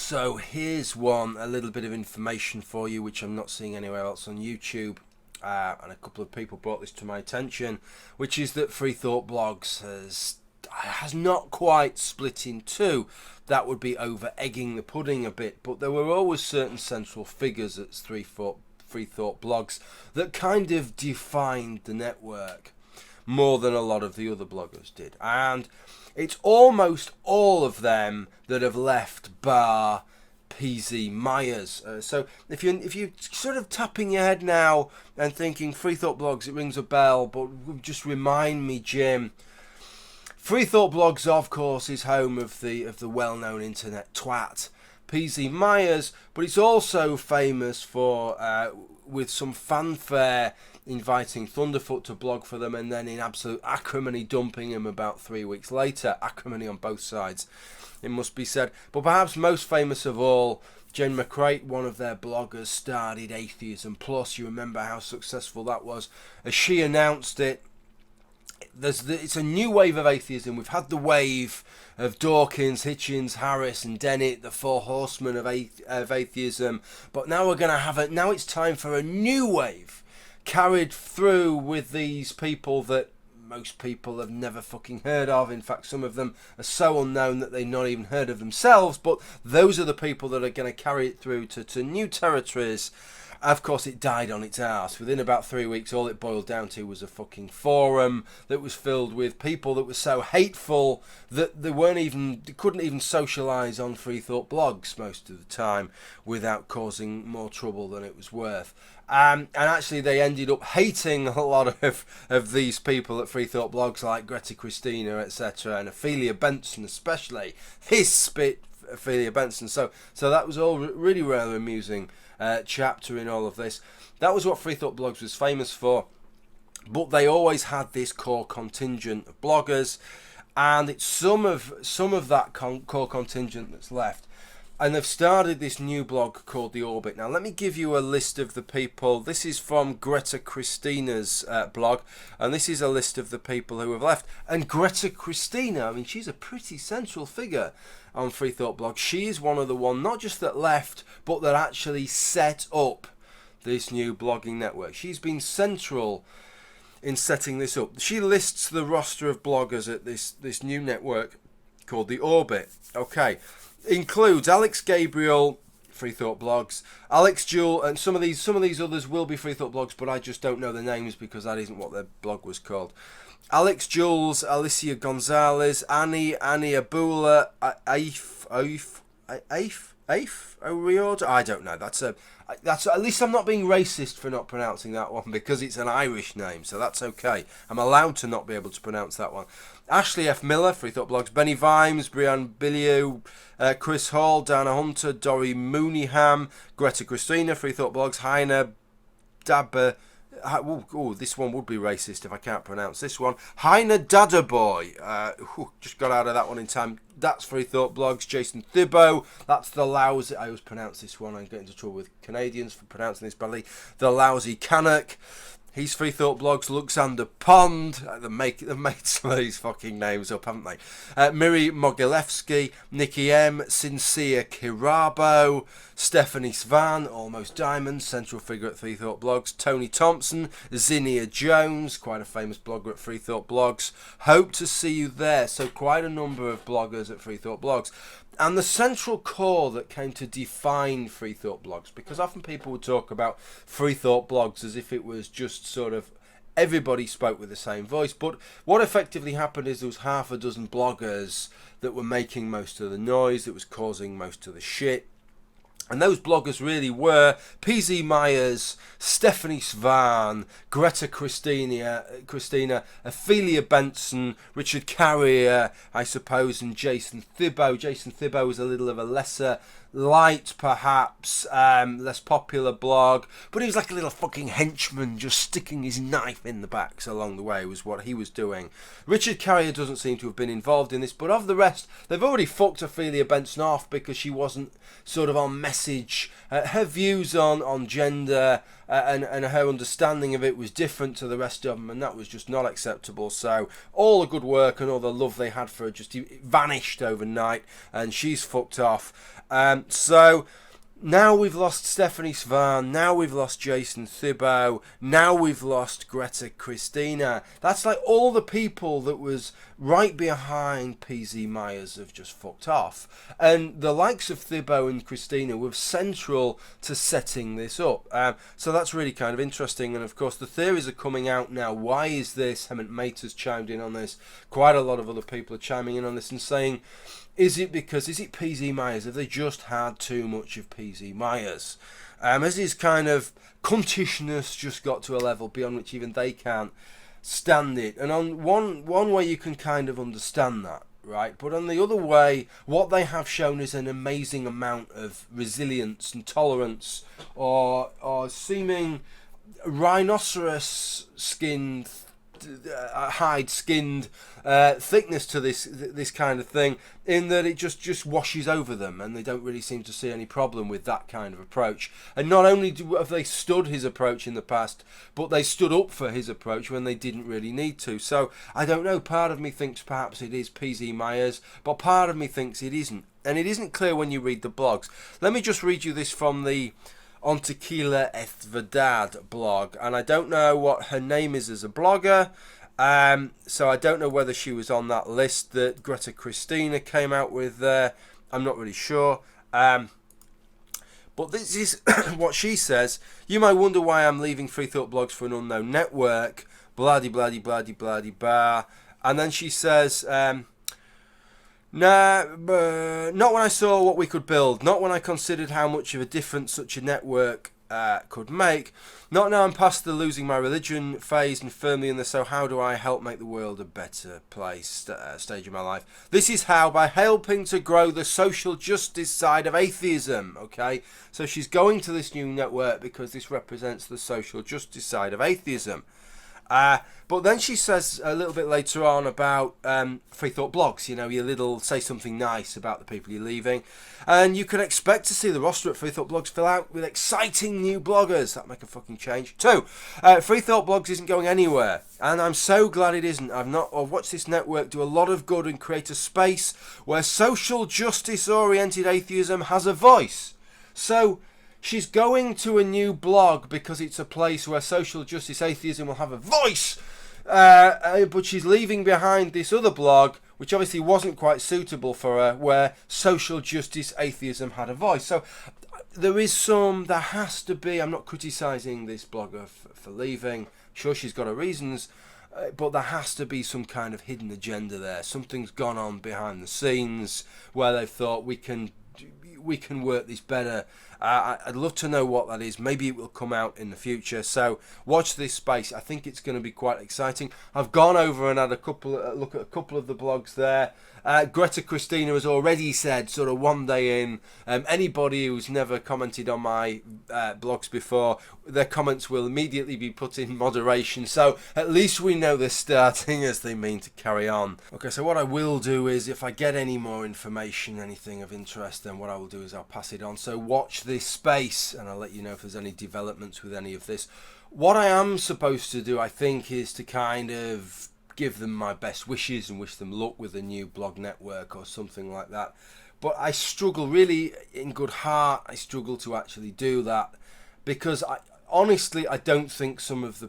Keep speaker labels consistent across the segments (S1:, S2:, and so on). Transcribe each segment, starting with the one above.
S1: So here's a little bit of information for you, which I'm not seeing anywhere else on YouTube. And a couple of people brought this to my attention, which is that FreeThoughtBlogs has not quite split in two. That would be over egging the pudding a bit, but there were always certain central figures at FreeThoughtBlogs that kind of defined the network more than a lot of the other bloggers did. And it's almost all of them that have left, bar PZ Myers. So if you're sort of tapping your head now and thinking FreeThoughtBlogs, it rings a bell, but just remind me, Jim. FreeThoughtBlogs, of course, is home of the well-known internet twat PZ Myers, but it's also famous for with some fanfare inviting Thunderfoot to blog for them, and then in absolute acrimony dumping him about 3 weeks later. Acrimony on both sides, it must be said. But perhaps most famous of all, Jen McCrate, one of their bloggers, started Atheism Plus. You remember how successful that was. As she announced it, it's a new wave of atheism. We've had the wave of Dawkins, Hitchens, Harris and Dennett, the four horsemen of atheism. But now now it's time for a new wave, carried through with these people that most people have never fucking heard of. In fact, some of them are so unknown that they've not even heard of themselves, but those are the people that are going to carry it through to new territories. Of course, it died on its arse. Within about 3 weeks, all it boiled down to was a fucking forum that was filled with people that were so hateful that they couldn't even socialise on FreeThoughtBlogs most of the time without causing more trouble than it was worth. And actually, they ended up hating a lot of these people at FreeThoughtBlogs, like Greta Christina, etc., and Ophelia Benson especially. His spit, Ophelia Benson. So that was all really rather amusing chapter in all of this. That was what FreeThoughtBlogs was famous for, but they always had this core contingent of bloggers, and it's some of that core contingent that's left. And they've started this new blog called The Orbit. Now, let me give you a list of the people. This is from Greta Christina's blog, and this is a list of the people who have left. And Greta Christina, I mean, she's a pretty central figure on FreeThoughtBlogs. She is one of the one, not just that left, but that actually set up this new blogging network. She's been central in setting this up. She lists the roster of bloggers at this new network called The Orbit. Okay. Includes Alex Gabriel, FreeThoughtBlogs, Alex Jewell, and some of these others will be FreeThoughtBlogs, but I just don't know the names because that isn't what their blog was called. Alex Jules, Alicia Gonzalez, Annie Abula, Aif O'Riordan. I don't know. That's at least I'm not being racist for not pronouncing that one because it's an Irish name, so that's okay. I'm allowed to not be able to pronounce that one. Ashley F. Miller, FreeThoughtBlogs, Benny Vimes, Brianne Billiou, Chris Hall, Dana Hunter, Dory Mooneyham, Greta Christina, FreeThoughtBlogs, Heine Dabber. This one would be racist if I can't pronounce this one. Heine Dadaboy. Just got out of that one in time. That's FreeThoughtBlogs. Jason Thibault. That's the lousy. I always pronounce this one. I get into trouble with Canadians for pronouncing this badly. The lousy Canuck. He's FreeThoughtBlogs. Luxander Pond. They made some of these fucking names up, haven't they? Miri Mogilevsky, Nikki M, Sincere Kirabo, Stephanie Svan, Almost Diamond, central figure at FreeThoughtBlogs, Tony Thompson, Zinnia Jones, quite a famous blogger at FreeThoughtBlogs. Hope to see you there. So quite a number of bloggers at FreeThoughtBlogs. And the central core that came to define FreeThoughtBlogs, because often people would talk about FreeThoughtBlogs as if it was just sort of everybody spoke with the same voice, but what effectively happened is there was half a dozen bloggers that were making most of the noise, that was causing most of the shit. And those bloggers really were PZ Myers, Stephanie Svan, Greta Christina, Ophelia Benson, Richard Carrier, I suppose, and Jason Thibault. Jason Thibault was a little of a lesser light, perhaps, less popular blog, but he was like a little fucking henchman just sticking his knife in the backs along the way was what he was doing. Richard Carrier doesn't seem to have been involved in this, but of the rest, they've already fucked Ophelia Benson off because she wasn't sort of on message, her views on gender and her understanding of it was different to the rest of them, and that was just not acceptable. So all the good work and all the love they had for her just vanished overnight, and she's fucked off. So now we've lost Stephanie Svan, now we've lost Jason Thibault, now we've lost Greta Christina. That's like all the people that was right behind PZ Myers have just fucked off. And the likes of Thibault and Christina were central to setting this up. So that's really kind of interesting. And of course the theories are coming out now. Why is this? Hemant Mehta's chimed in on this. Quite a lot of other people are chiming in on this and saying, is it PZ Myers? Have they just had too much of PZ Myers? Has his kind of cuntishness just got to a level beyond which even they can't stand it? And on one way you can kind of understand that, right? But on the other way, what they have shown is an amazing amount of resilience and tolerance, or seeming rhinoceros skinned, hide skinned thickness to this kind of thing, in that it just washes over them, and they don't really seem to see any problem with that kind of approach. And not only have they stood his approach in the past, but they stood up for his approach when they didn't really need to. So I don't know, part of me thinks perhaps it is PZ Myers, but part of me thinks it isn't, and it isn't clear when you read the blogs. Let me just read you this from the On Tequila Ethvadad blog, and I don't know what her name is as a blogger, so I don't know whether she was on that list that Greta Christina came out with there. I'm not really sure, but this is what she says. You might wonder why I'm leaving Free Thought Blogs for an unknown network, bloody bloody bloody bloody bar. And then she says, nah, not when I saw what we could build, not when I considered how much of a difference such a network could make. Not now I'm past the losing my religion phase and firmly in the so how do I help make the world a better place stage of my life. This is how, by helping to grow the social justice side of atheism. Okay, so she's going to this new network because this represents the social justice side of atheism. But then she says a little bit later on about Free Thought Blogs, you know, your little say something nice about the people you're leaving. And you can expect to see the roster at Free Thought Blogs fill out with exciting new bloggers. That'll make a fucking change. 2, Free Thought Blogs isn't going anywhere. And I'm so glad it isn't. I've watched this network do a lot of good and create a space where social justice oriented atheism has a voice. So she's going to a new blog because it's a place where social justice atheism will have a voice, but she's leaving behind this other blog, which obviously wasn't quite suitable for her, where social justice atheism had a voice. So there has to be, I'm not criticising this blogger for leaving, I'm sure she's got her reasons, but there has to be some kind of hidden agenda there. Something's gone on behind the scenes where they've thought we can work this better. I'd love to know what that is. Maybe it will come out in the future. So watch this space. I think it's going to be quite exciting. I've gone over and had a look at a couple of the blogs there. Greta Christina has already said, sort of one day in, anybody who's never commented on my blogs before, their comments will immediately be put in moderation. So at least we know they're starting as they mean to carry on. Okay, so what I will do is, if I get any more information, anything of interest, then what I will do is I'll pass it on. So watch this space and I'll let you know if there's any developments with any of this. What I am supposed to do, I think, is to kind of give them my best wishes and wish them luck with a new blog network or something like that. But I struggle, really, in good heart, I struggle to actually do that, because honestly, I don't think some of the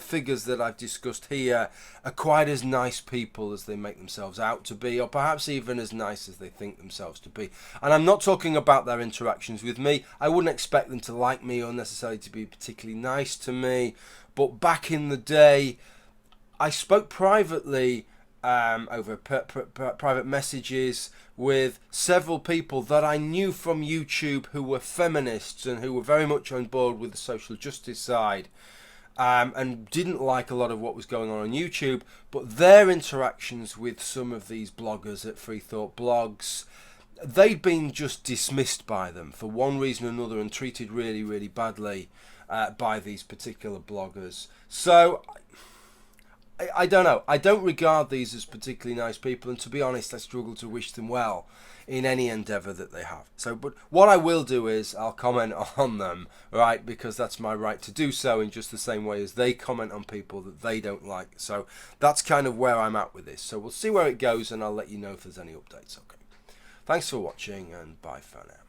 S1: figures that I've discussed here are quite as nice people as they make themselves out to be, or perhaps even as nice as they think themselves to be. And I'm not talking about their interactions with me. I wouldn't expect them to like me or necessarily to be particularly nice to me. But back in the day, I spoke privately over private messages with several people that I knew from YouTube who were feminists and who were very much on board with the social justice side, and didn't like a lot of what was going on YouTube, but their interactions with some of these bloggers at Free Thought Blogs, they'd been just dismissed by them for one reason or another and treated really, really badly by these particular bloggers. So I don't know. I don't regard these as particularly nice people, and to be honest, I struggle to wish them well in any endeavour that they have. So, but what I will do is I'll comment on them, right? Because that's my right to do so, in just the same way as they comment on people that they don't like. So that's kind of where I'm at with this. So we'll see where it goes, and I'll let you know if there's any updates. Okay. Thanks for watching, and bye for now.